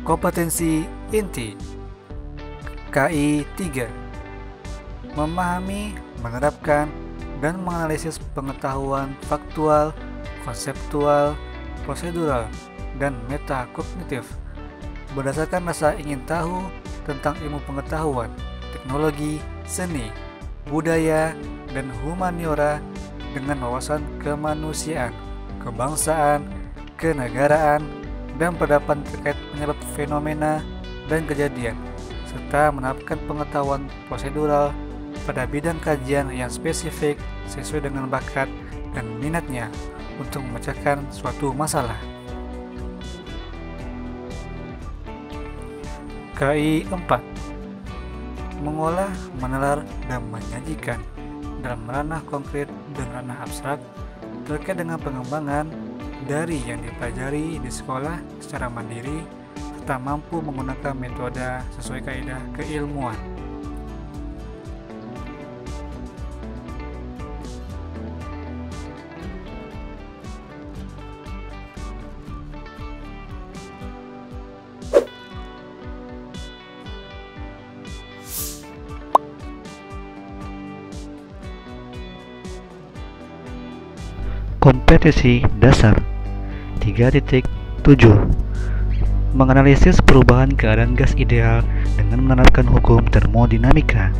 Kompetensi inti KI 3: memahami, menerapkan, dan menganalisis pengetahuan faktual, konseptual, prosedural, dan metakognitif berdasarkan rasa ingin tahu tentang ilmu pengetahuan, teknologi, seni, budaya, dan humaniora dengan wawasan kemanusiaan, kebangsaan, kenegaraan, dan pendapat terkait penyebab fenomena dan kejadian, serta menerapkan pengetahuan prosedural pada bidang kajian yang spesifik sesuai dengan bakat dan minatnya untuk memecahkan suatu masalah. KI 4: mengolah, menalar, dan menyajikan dalam ranah konkret dan ranah abstrak terkait dengan pengembangan dari yang dipelajari di sekolah secara mandiri serta mampu menggunakan metode sesuai kaidah keilmuan. Kompetensi dasar 3.7: menganalisis perubahan keadaan gas ideal dengan menerapkan hukum termodinamika.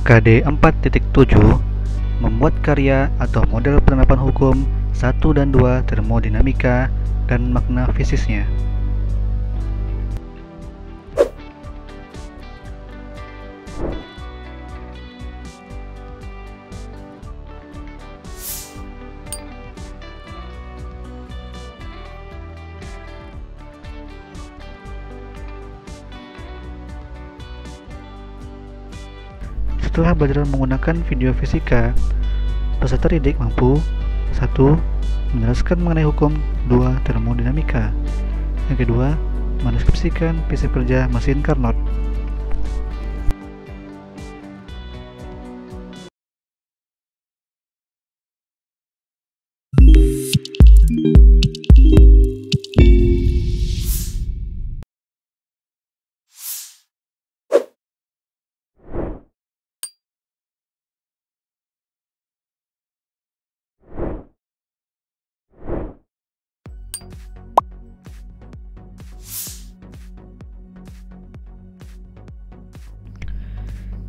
KD 4.7: membuat karya atau model penerapan hukum 1 dan 2 termodinamika dan makna fisiknya. Setelah belajar menggunakan video fisika, peserta didik mampu 1. menjelaskan mengenai hukum 2 termodinamika. Yang kedua, mendeskripsikan prinsip kerja mesin Carnot.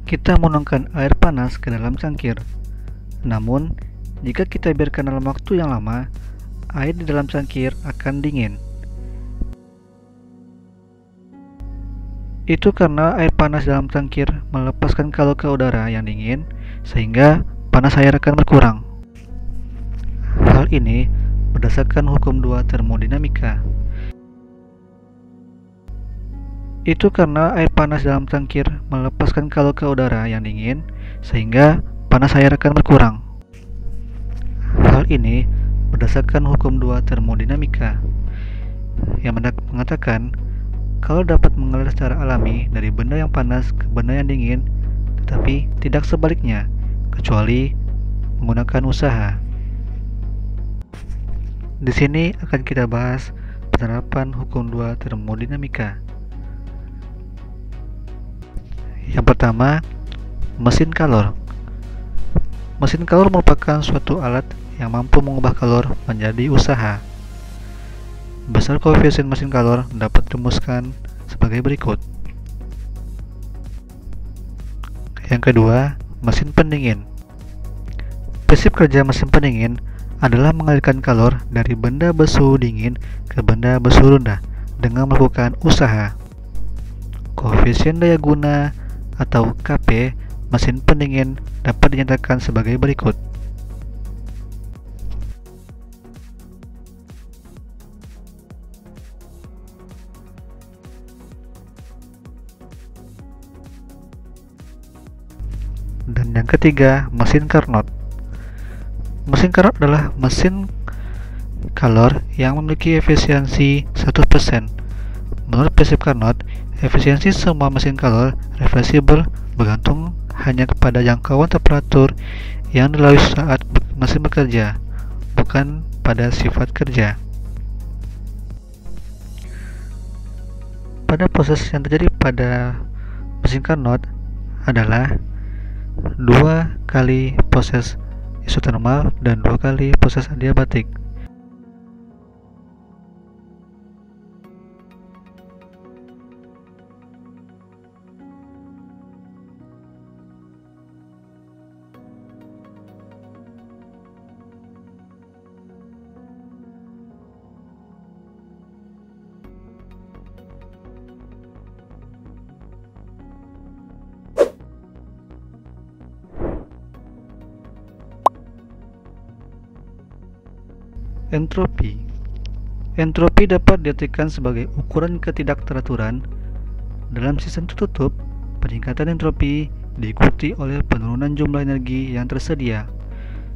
Kita menuangkan air panas ke dalam cangkir. Namun, jika kita biarkan dalam waktu yang lama, air di dalam cangkir akan dingin. Itu karena air panas dalam cangkir melepaskan kalor ke udara yang dingin, sehingga panas air akan berkurang. Hal ini berdasarkan hukum 2 termodinamika. Itu karena air panas dalam cangkir melepaskan kalor ke udara yang dingin, sehingga panas air akan berkurang. Hal ini berdasarkan hukum 2 termodinamika, yang mengatakan kalau dapat mengalir secara alami dari benda yang panas ke benda yang dingin, tetapi tidak sebaliknya, kecuali menggunakan usaha. Di sini akan kita bahas penerapan hukum 2 termodinamika. Yang pertama, mesin kalor. Mesin kalor merupakan suatu alat yang mampu mengubah kalor menjadi usaha. Besar koefisien mesin kalor dapat dirumuskan sebagai berikut. Yang kedua, mesin pendingin. Prinsip kerja mesin pendingin adalah mengalirkan kalor dari benda bersuhu dingin ke benda bersuhu rendah dengan melakukan usaha. Koefisien daya guna atau Kp mesin pendingin dapat dinyatakan sebagai berikut. Dan yang ketiga, mesin Carnot. Mesin Carnot adalah mesin kalor yang memiliki efisiensi 100%. Menurut prinsip Carnot, efisiensi semua mesin kalor reversibel bergantung hanya kepada jangkauan temperatur yang dilalui saat mesin bekerja, bukan pada sifat kerja. pada proses yang terjadi pada mesin Carnot adalah 2 kali proses isotermal dan 2 kali proses adiabatik. Entropi. Entropi dapat diartikan sebagai ukuran ketidakteraturan. Dalam sistem tertutup, peningkatan entropi diikuti oleh penurunan jumlah energi yang tersedia.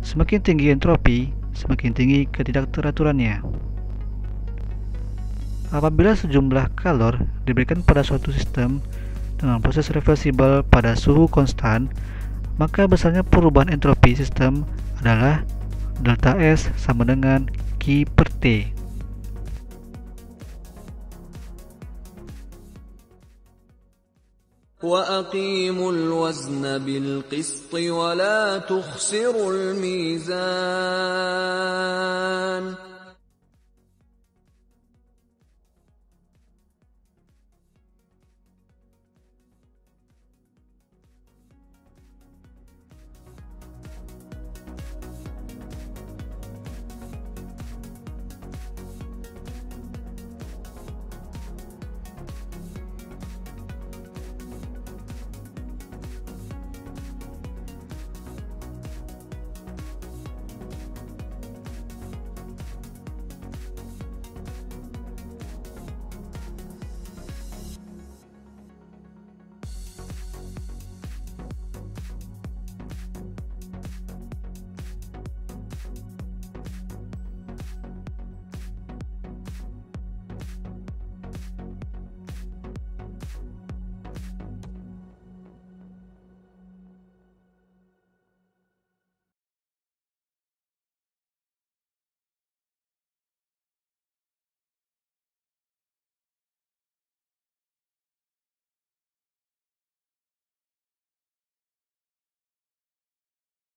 Semakin tinggi entropi, semakin tinggi ketidakteraturannya. Apabila sejumlah kalor diberikan pada suatu sistem dengan proses reversibel pada suhu konstan, maka besarnya perubahan entropi sistem adalah delta S sama dengan Q per T. وَأَقِيمُوا الْوَزْنَ بِالْقِسْطِ وَلَا تُخْسِرُوا الْمِيزَانَ